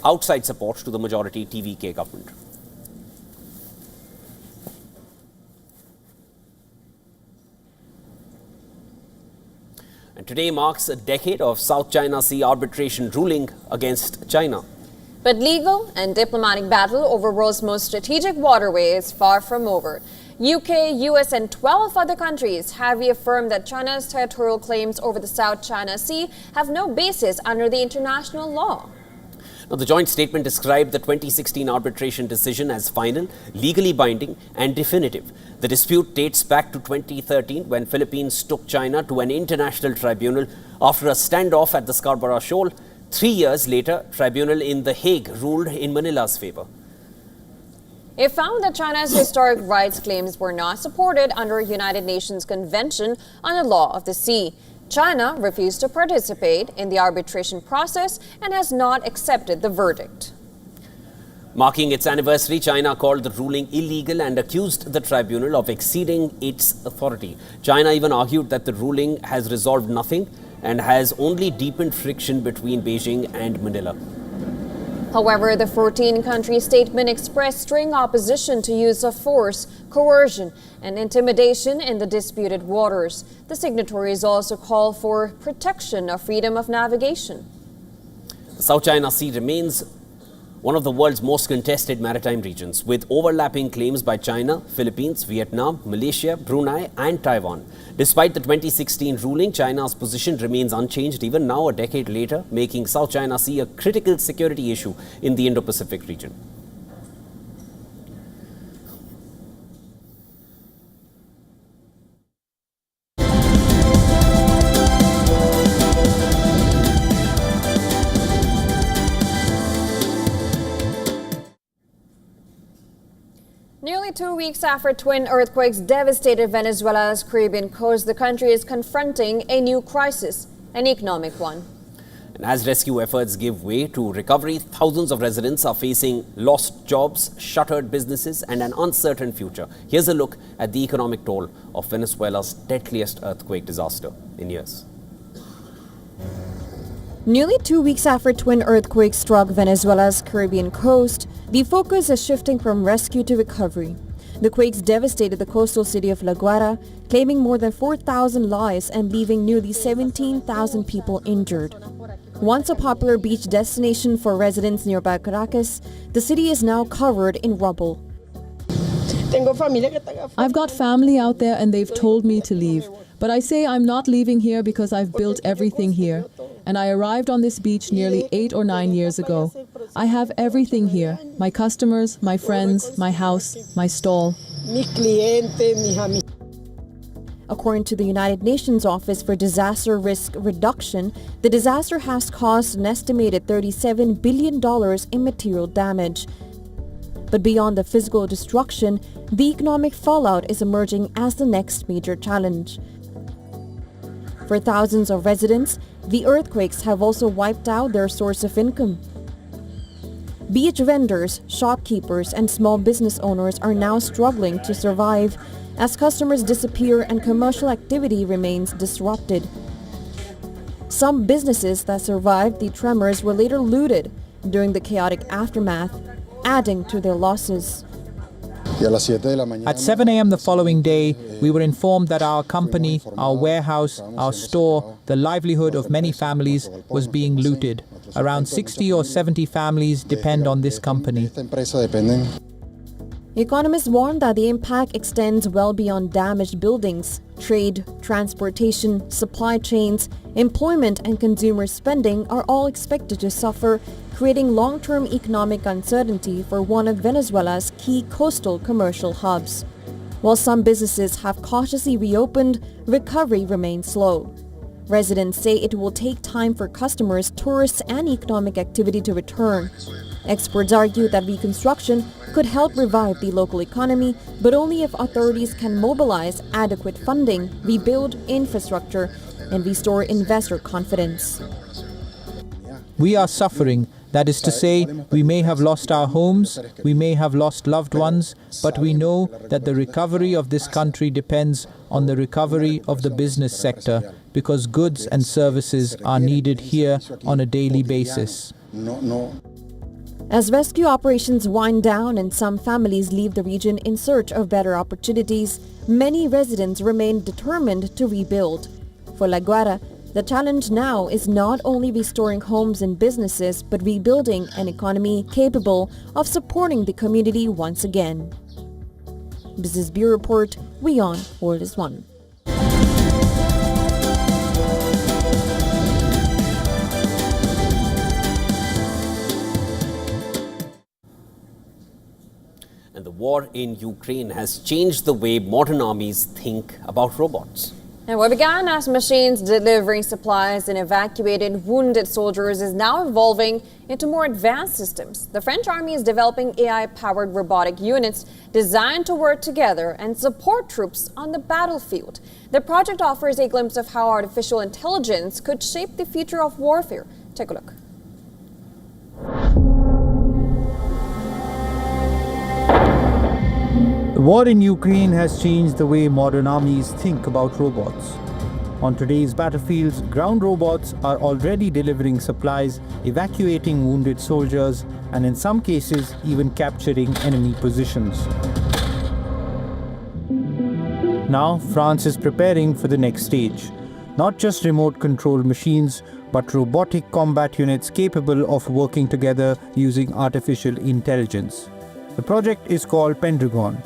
outside support to the majority TVK government. And today marks a decade of South China Sea arbitration ruling against China. But legal and diplomatic battle over world's most strategic waterway is far from over. UK, US and 12 other countries have reaffirmed that China's territorial claims over the South China Sea have no basis under the international law. Now, the joint statement described the 2016 arbitration decision as final, legally binding and definitive. The dispute dates back to 2013 when Philippines took China to an international tribunal after a standoff at the Scarborough Shoal. 3 years later, tribunal in The Hague ruled in Manila's favor. It found that China's historic rights claims were not supported under a United Nations Convention on the Law of the Sea. China refused to participate in the arbitration process and has not accepted the verdict. Marking its anniversary, China called the ruling illegal and accused the tribunal of exceeding its authority. China even argued that the ruling has resolved nothing and has only deepened friction between Beijing and Manila. However, the 14-country statement expressed strong opposition to use of force, coercion, and intimidation in the disputed waters. The signatories also call for protection of freedom of navigation. The South China Sea remains one of the world's most contested maritime regions, with overlapping claims by China, Philippines, Vietnam, Malaysia, Brunei and Taiwan. Despite the 2016 ruling, China's position remains unchanged even now, a decade later, making South China Sea a critical security issue in the Indo-Pacific region. Nearly 2 weeks after twin earthquakes devastated Venezuela's Caribbean coast, the country is confronting a new crisis, an economic one. And as rescue efforts give way to recovery, thousands of residents are facing lost jobs, shuttered businesses and an uncertain future. Here's a look at the economic toll of Venezuela's deadliest earthquake disaster in years. Nearly 2 weeks after twin earthquakes struck Venezuela's Caribbean coast, the focus is shifting from rescue to recovery. The quakes devastated the coastal city of La Guaira, claiming more than 4,000 lives and leaving nearly 17,000 people injured. Once a popular beach destination for residents nearby Caracas, the city is now covered in rubble. I've got family out there and they've told me to leave. But I say I'm not leaving here because I've built everything here. And I arrived on this beach nearly 8 or 9 years ago. I have everything here. My customers, my friends, my house, my stall. According to the United Nations Office for Disaster Risk Reduction, the disaster has caused an estimated $37 billion in material damage. But beyond the physical destruction, the economic fallout is emerging as the next major challenge. For thousands of residents, the earthquakes have also wiped out their source of income. Beach vendors, shopkeepers, and small business owners are now struggling to survive as customers disappear and commercial activity remains disrupted. Some businesses that survived the tremors were later looted during the chaotic aftermath, adding to their losses. At 7 a.m. the following day, we were informed that our company, our warehouse, our store, the livelihood of many families was being looted. Around 60 or 70 families depend on this company. Economists warn that the impact extends well beyond damaged buildings. Trade, transportation, supply chains, employment and consumer spending are all expected to suffer, creating long-term economic uncertainty for one of Venezuela's key coastal commercial hubs. While some businesses have cautiously reopened, recovery remains slow. Residents say it will take time for customers, tourists and economic activity to return. Experts argue that reconstruction could help revive the local economy, but only if authorities can mobilize adequate funding, rebuild infrastructure, and restore investor confidence. We are suffering. That is to say, we may have lost our homes, we may have lost loved ones, but we know that the recovery of this country depends on the recovery of the business sector, because goods and services are needed here on a daily basis. As rescue operations wind down and some families leave the region in search of better opportunities, many residents remain determined to rebuild. For La Guara, the challenge now is not only restoring homes and businesses, but rebuilding an economy capable of supporting the community once again. Business Bureau Report, WION World is One. And the war in Ukraine has changed the way modern armies think about robots. And what began as machines delivering supplies and evacuated wounded soldiers is now evolving into more advanced systems. The French army is developing AI-powered robotic units designed to work together and support troops on the battlefield. The project offers a glimpse of how artificial intelligence could shape the future of warfare. Take a look. The war in Ukraine has changed the way modern armies think about robots. On today's battlefields, ground robots are already delivering supplies, evacuating wounded soldiers, and in some cases, even capturing enemy positions. Now, France is preparing for the next stage. Not just remote-controlled machines, but robotic combat units capable of working together using artificial intelligence. The project is called Pendragon,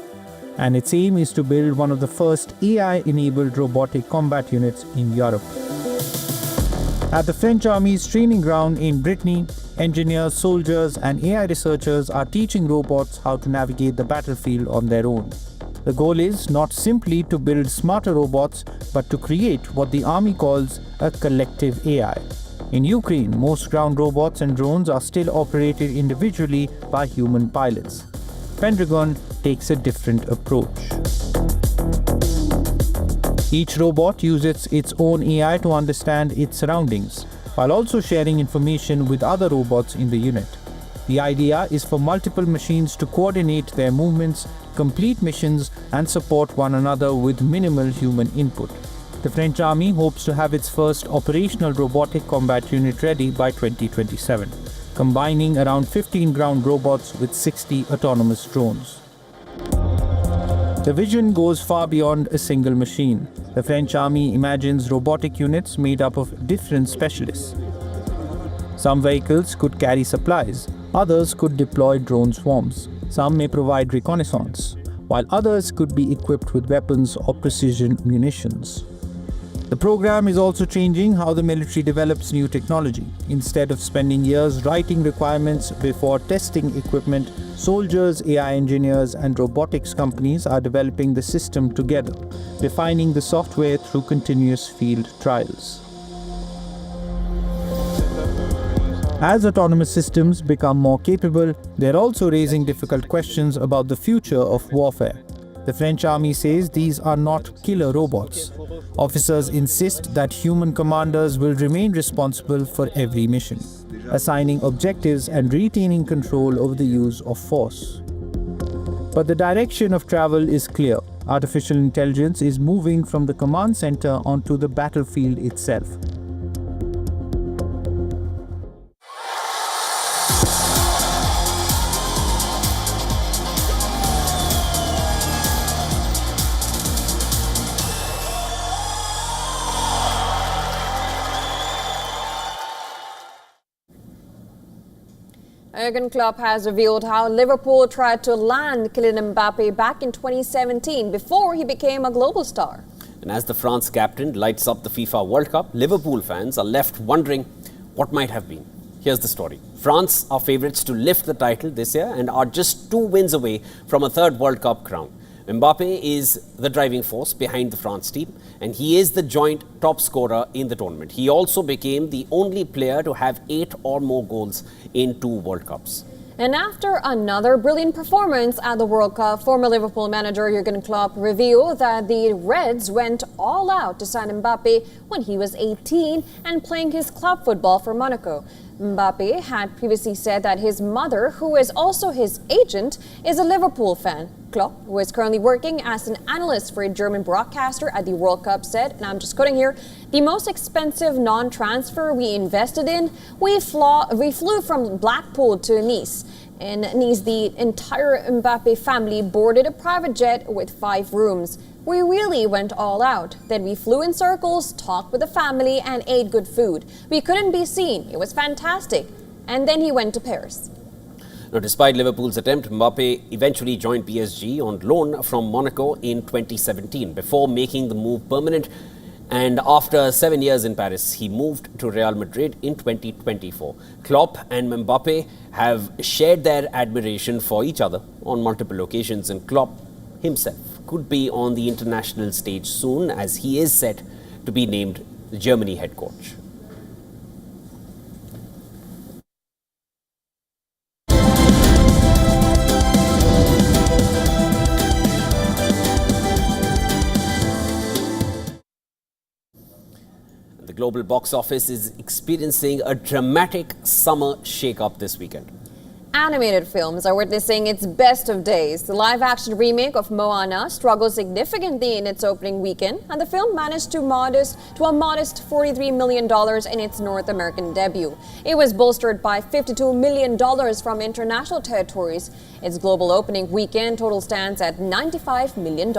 and its aim is to build one of the first AI-enabled robotic combat units in Europe. At the French Army's training ground in Brittany, engineers, soldiers, and AI researchers are teaching robots how to navigate the battlefield on their own. The goal is not simply to build smarter robots, but to create what the army calls a collective AI. In Ukraine, most ground robots and drones are still operated individually by human pilots. Pendragon takes a different approach. Each robot uses its own AI to understand its surroundings, while also sharing information with other robots in the unit. The idea is for multiple machines to coordinate their movements, complete missions, and support one another with minimal human input. The French Army hopes to have its first operational robotic combat unit ready by 2027. Combining around 15 ground robots with 60 autonomous drones. The vision goes far beyond a single machine. The French Army imagines robotic units made up of different specialists. Some vehicles could carry supplies, others could deploy drone swarms, some may provide reconnaissance, while others could be equipped with weapons or precision munitions. The program is also changing how the military develops new technology. Instead of spending years writing requirements before testing equipment, soldiers, AI engineers, and robotics companies are developing the system together, refining the software through continuous field trials. As autonomous systems become more capable, they're also raising difficult questions about the future of warfare. The French Army says these are not killer robots. Officers insist that human commanders will remain responsible for every mission, assigning objectives and retaining control over the use of force. But the direction of travel is clear. Artificial intelligence is moving from the command center onto the battlefield itself. Jurgen Klopp has revealed how Liverpool tried to land Kylian Mbappe back in 2017 before he became a global star. And as the France captain lights up the FIFA World Cup, Liverpool fans are left wondering what might have been. Here's the story. France are favourites to lift the title this year and are just 2 wins away from a third World Cup crown. Mbappe is the driving force behind the France team, and he is the joint top scorer in the tournament. He also became the only player to have 8 or more goals in 2 World Cups. And after another brilliant performance at the World Cup, former Liverpool manager Jurgen Klopp revealed that the Reds went all out to sign Mbappe when he was 18 and playing his club football for Monaco. Mbappe had previously said that his mother, who is also his agent, is a Liverpool fan. Klopp, who is currently working as an analyst for a German broadcaster at the World Cup, said, and I'm just quoting here, "The most expensive non-transfer we invested in, we flew from Blackpool to Nice. In Nice, the entire Mbappe family boarded a private jet with 5 rooms. We really went all out. Then we flew in circles, talked with the family, and ate good food. We couldn't be seen. It was fantastic." And then he went to Paris. Now, despite Liverpool's attempt, Mbappe eventually joined PSG on loan from Monaco in 2017 before making the move permanent. And after 7 years in Paris, he moved to Real Madrid in 2024. Klopp and Mbappe have shared their admiration for each other on multiple occasions, and Klopp himself could be on the international stage soon, as he is set to be named the Germany head coach. The global box office is experiencing a dramatic summer shake-up this weekend. Animated films are witnessing its best of days. The live-action remake of Moana struggled significantly in its opening weekend, and the film managed to a modest $43 million in its North American debut. It was bolstered by $52 million from international territories. Its global opening weekend total stands at $95 million.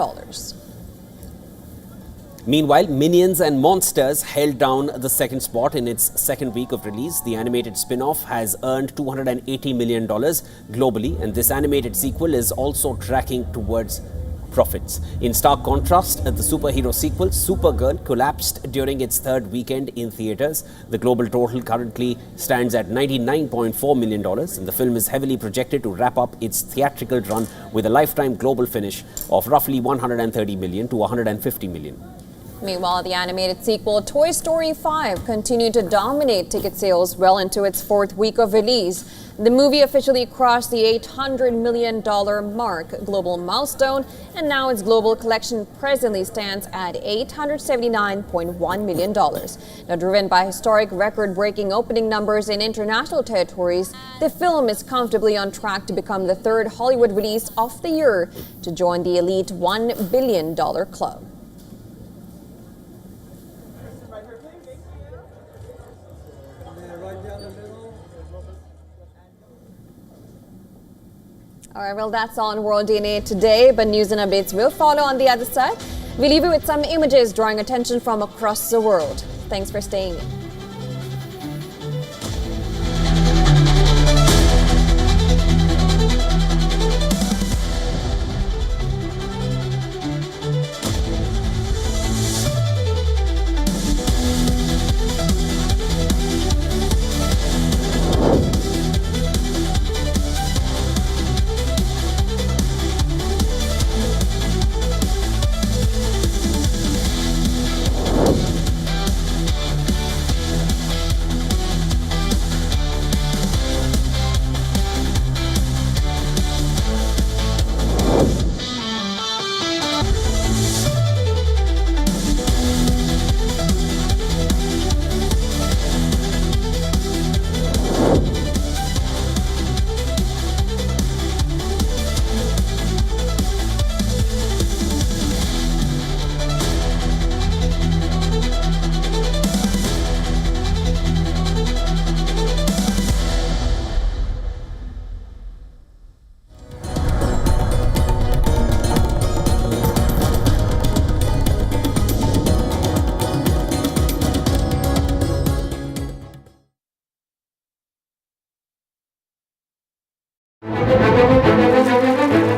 Meanwhile, Minions and Monsters held down the second spot in its second week of release. The animated spin-off has earned $280 million globally, and this animated sequel is also tracking towards profits. In stark contrast, the superhero sequel, Supergirl, collapsed during its third weekend in theaters. The global total currently stands at $99.4 million, and the film is heavily projected to wrap up its theatrical run with a lifetime global finish of roughly $130 million to $150 million. Meanwhile, the animated sequel Toy Story 5 continued to dominate ticket sales well into its fourth week of release. The movie officially crossed the $800 million mark global milestone, and now its global collection presently stands at $879.1 million. Now, driven by historic record-breaking opening numbers in international territories, the film is comfortably on track to become the third Hollywood release of the year to join the elite $1 billion club. All right, well, that's all on World DNA today, but news and updates will follow on the other side. We leave you with some images drawing attention from across the world. Thanks for staying in.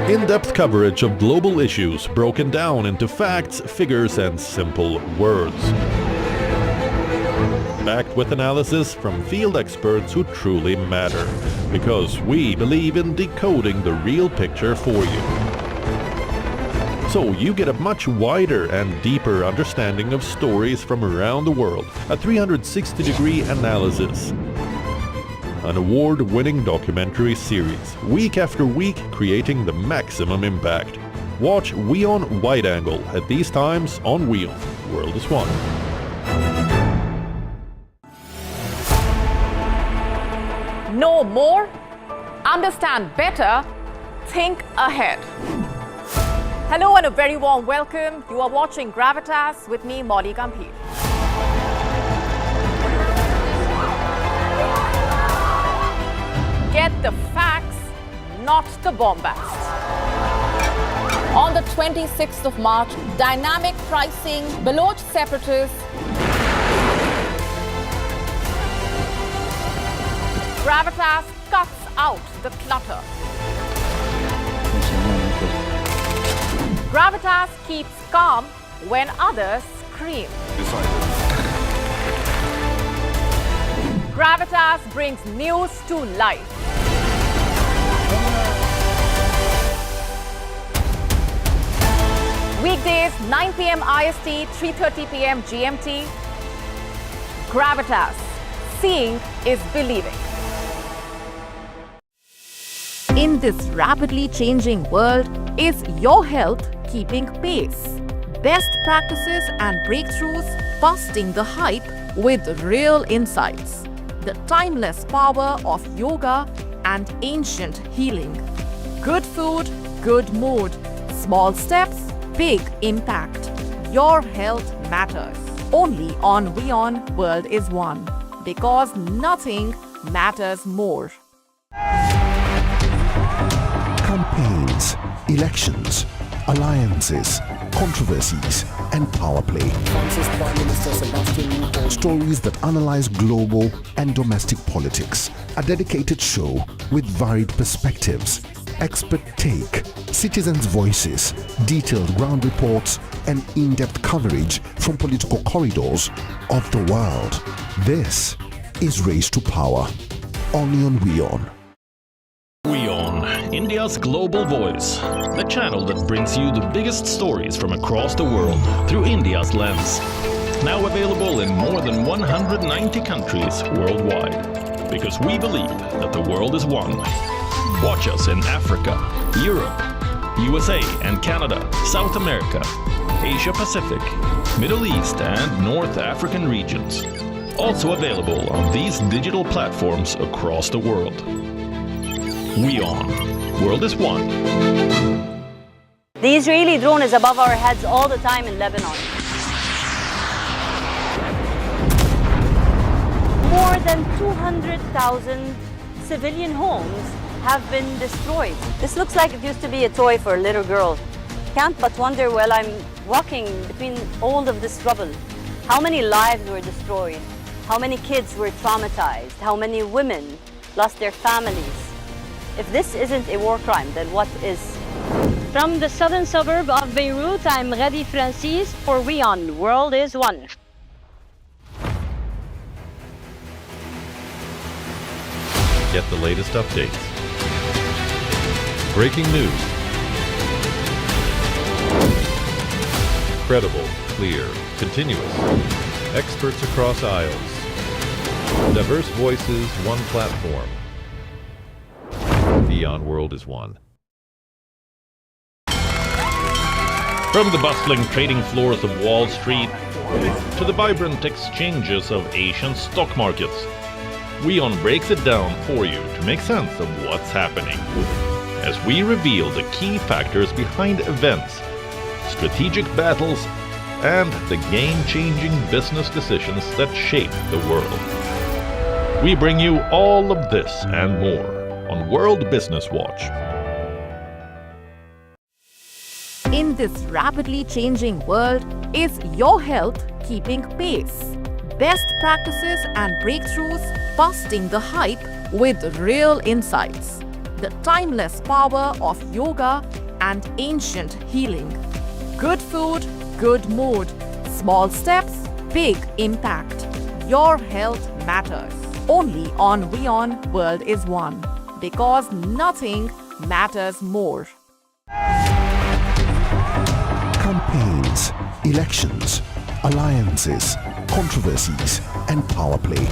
In-depth coverage of global issues broken down into facts, figures, and simple words. Backed with analysis from field experts who truly matter, because we believe in decoding the real picture for you. So you get a much wider and deeper understanding of stories from around the world, a 360-degree analysis. an award-winning documentary series, week after week creating the maximum impact. Watch WION Wide Angle at these times on WION. World is One. Know more? Understand better? Think ahead. Hello and a very warm welcome. You are watching Gravitas with me, Molly Gambhir. Get the facts, not the bombast. On the 26th of March, dynamic pricing, Baloch separatists, Gravitas cuts out the clutter. Gravitas keeps calm when others scream. Gravitas brings news to life. Weekdays 9 p.m. IST, 3:30 p.m. GMT. Gravitas. Seeing is believing. In this rapidly changing world, is your health keeping pace? Best practices and breakthroughs busting the hype with real insights. The timeless power of yoga and ancient healing. Good food, good mood. Small steps, big impact. Your health matters. Only on WION World is One. Because nothing matters more. Campaigns, elections, alliances, controversies, and power play. Stories that analyze global and domestic politics. A dedicated show with varied perspectives, expert take, citizens' voices, detailed ground reports, and in-depth coverage from political corridors of the world. This is Race to Power, only on WION. WION, India's global voice, the channel that brings you the biggest stories from across the world through India's lens. Now available in more than 190 countries worldwide. Because we believe that the world is one. Watch us in Africa, Europe, USA and Canada, South America, Asia Pacific, Middle East and North African regions. Also available on these digital platforms across the world. WION. World is One. The Israeli drone is above our heads all the time in Lebanon. More than 200,000 civilian homes have been destroyed. This looks like it used to be a toy for a little girl. Can't but wonder while I'm walking between all of this rubble, how many lives were destroyed, how many kids were traumatized, how many women lost their families. If this isn't a war crime, then what is? From the southern suburb of Beirut, I'm Radi Francis for WION. World is One. Get the latest updates. Breaking news. Credible, clear, continuous. Experts across aisles. Diverse voices, one platform. WION World is One. From the bustling trading floors of Wall Street to the vibrant exchanges of Asian stock markets, WION breaks it down for you to make sense of what's happening. As we reveal the key factors behind events, strategic battles, and the game-changing business decisions that shape the world. We bring you all of this and more on World Business Watch. In this rapidly changing world, is your health keeping pace? Best practices and breakthroughs busting the hype with real insights. The timeless power of yoga and ancient healing. Good food, good mood. Small steps, big impact. Your health matters. Only on WION World is One. Because nothing matters more. Campaigns, elections, alliances, controversies, and power play.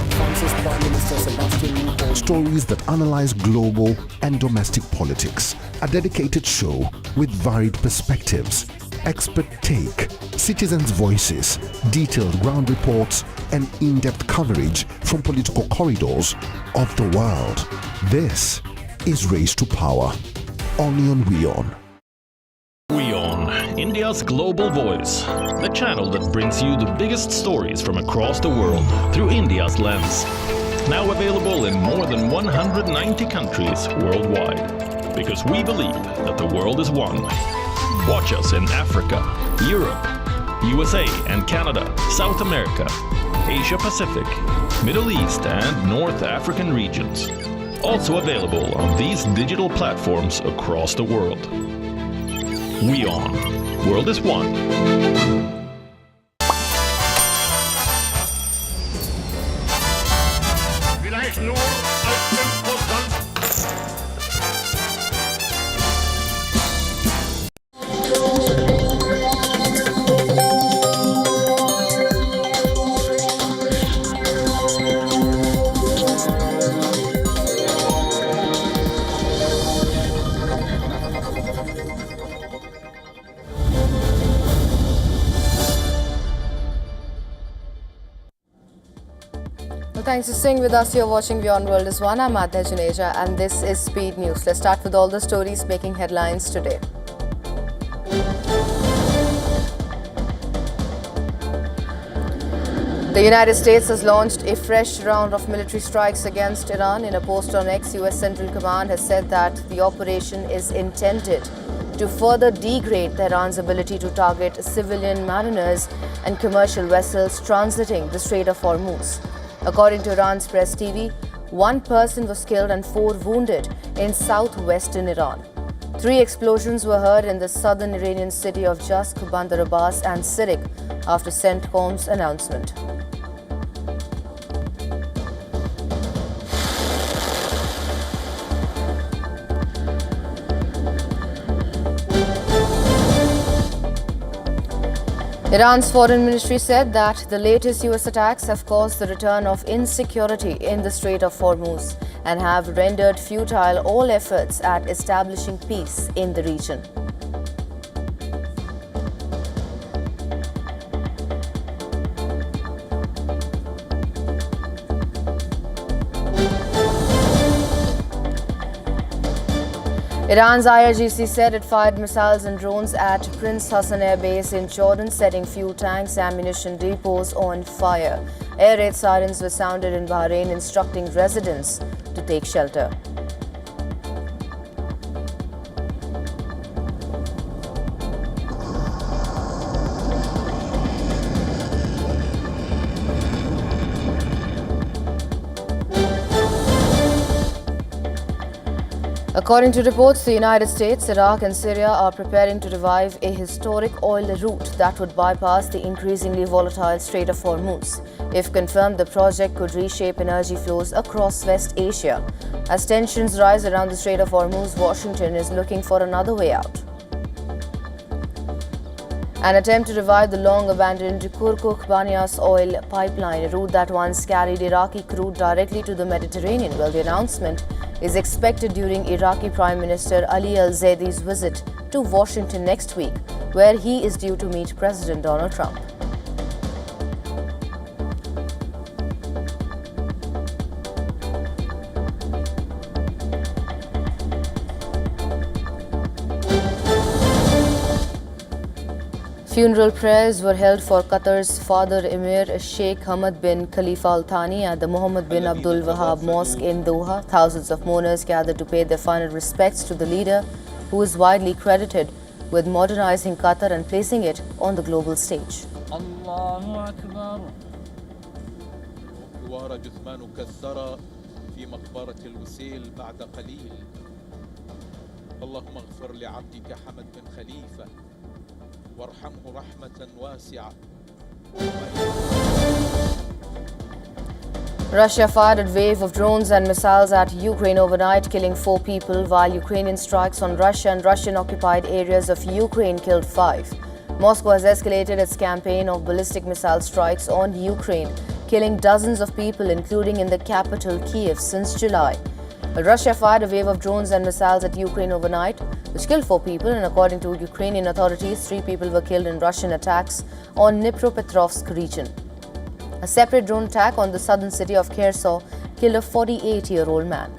Stories that analyze global and domestic politics. A dedicated show with varied perspectives, expert take, citizens' voices, detailed ground reports, and in-depth coverage from political corridors of the world. This is Race to Power, only on WION. WION, India's global voice, the channel that brings you the biggest stories from across the world through India's lens. Now available in more than 190 countries worldwide. Because we believe that the world is one. Watch us in Africa, Europe, USA and Canada, South America, Asia Pacific, Middle East and North African regions. Also available on these digital platforms across the world. WION. World is one. vielleicht nur als Imposant. Thanks for staying with us. You're watching WION World is One. I'm Adya Juneja and this is Speed News. Let's start with all the stories making headlines today. The United States has launched a fresh round of military strikes against Iran. In a post on X, US Central Command has said that the operation is intended to further degrade Tehran's ability to target civilian mariners and commercial vessels transiting the Strait of Hormuz. According to Iran's press TV, 1 person was killed and 4 wounded in southwestern Iran. 3 explosions were heard in the southern Iranian city of Jask, Bandar Abbas and Sirik after CENTCOM's announcement. Iran's foreign ministry said that the latest US attacks have caused the return of insecurity in the Strait of Hormuz and have rendered futile all efforts at establishing peace in the region. Iran's IRGC said it fired missiles and drones at Prince Hassan Air Base in Jordan, setting fuel tanks, ammunition depots on fire. Air raid sirens were sounded in Bahrain, instructing residents to take shelter. According to reports, the United States, Iraq and Syria are preparing to revive a historic oil route that would bypass the increasingly volatile Strait of Hormuz. If confirmed, the project could reshape energy flows across West Asia. As tensions rise around the Strait of Hormuz, Washington is looking for another way out. An attempt to revive the long-abandoned Kirkuk-Banias oil pipeline, a route that once carried Iraqi crude directly to the Mediterranean. Well, the announcement is expected during Iraqi Prime Minister Ali al-Zaidi's visit to Washington next week, where he is due to meet President Donald Trump. Funeral prayers were held for Qatar's father Emir Sheikh Hamad bin Khalifa Al Thani at the Mohammed bin Abdul Wahab Mosque in Doha. Thousands of mourners gathered to pay their final respects to the leader, who is widely credited with modernizing Qatar and placing it on the global stage. Allahu Akbar. جثمان كالثرى في مقبرة الوسيل بعد قليل. اللهم اغفر لعبدك حمد بن خليفة وارحمه رحمة واسعة. Russia fired a wave of drones and missiles at Ukraine overnight, killing 4 people, while Ukrainian strikes on Russia and Russian-occupied areas of Ukraine killed 5. Moscow has escalated its campaign of ballistic missile strikes on Ukraine, killing dozens of people, including in the capital, Kiev, since July. Well, Russia fired a wave of drones and missiles at Ukraine overnight, which killed 4 people, and according to Ukrainian authorities, 3 people were killed in Russian attacks on Dnipropetrovsk region. A separate drone attack on the southern city of Kherson killed a 48-year-old man.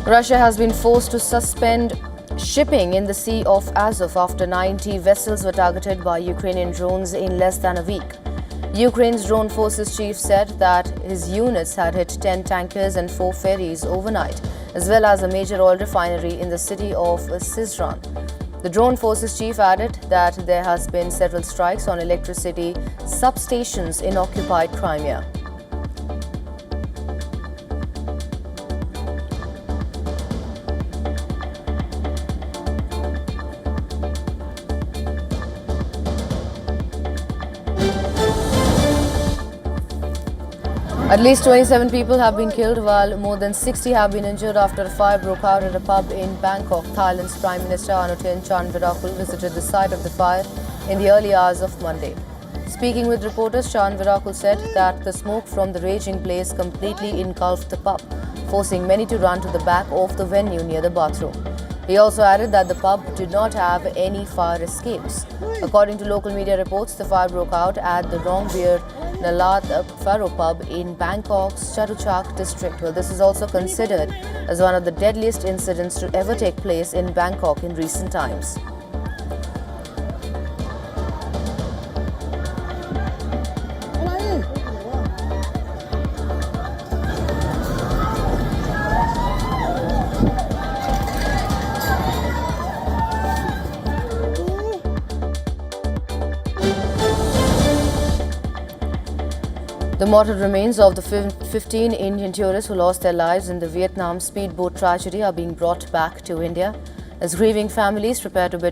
Russia has been forced to suspend shipping in the Sea of Azov after 90 vessels were targeted by Ukrainian drones in less than a week. Ukraine's drone forces chief said that his units had hit 10 tankers and 4 ferries overnight, as well as a major oil refinery in the city of Syzran. The drone forces chief added that there has been several strikes on electricity substations in occupied Crimea. At least 27 people have been killed while more than 60 have been injured after a fire broke out at a pub in Bangkok. Thailand's Prime Minister Anutin Charnvirakul visited the site of the fire in the early hours of Monday. Speaking with reporters, Charnvirakul said that the smoke from the raging blaze completely engulfed the pub, forcing many to run to the back of the venue near the bathroom. He also added that the pub did not have any fire escapes. According to local media reports, the fire broke out at the Rongbeer Nalat Pharo pub in Bangkok's Charuchak district. Well, this is also considered as one of the deadliest incidents to ever take place in Bangkok in recent times. The mortal remains of the 15 Indian tourists who lost their lives in the Vietnam speedboat tragedy are being brought back to India as grieving families prepare to bid